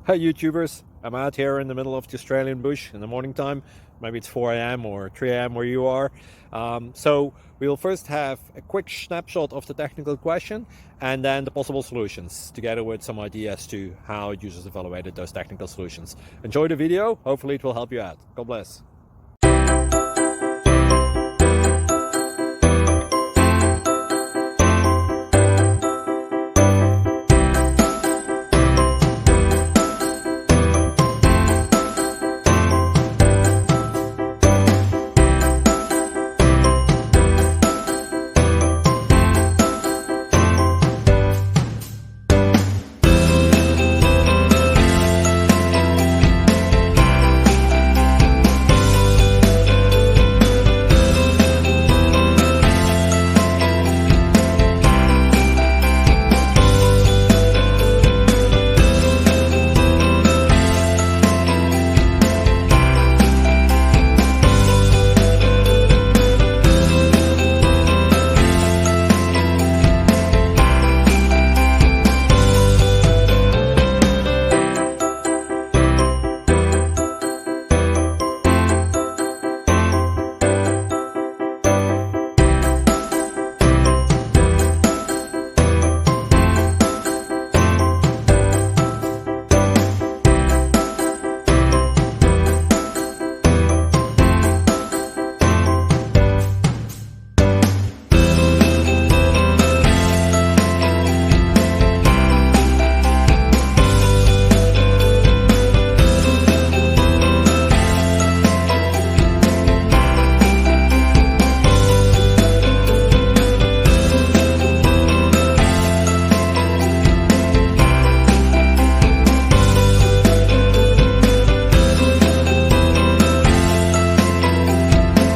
Hi YouTubers, I'm out here in the middle of the Australian bush in the morning time. Maybe it's 4 a.m. or 3 a.m. where you are. So we'll first have a quick snapshot of the technical question and then the possible solutions, together with some ideas to how users evaluated those technical solutions. Enjoy the video, hopefully it will help you out. God bless.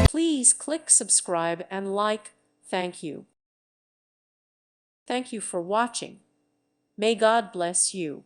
Please click subscribe and like. Thank you. Thank you for watching. May God bless you.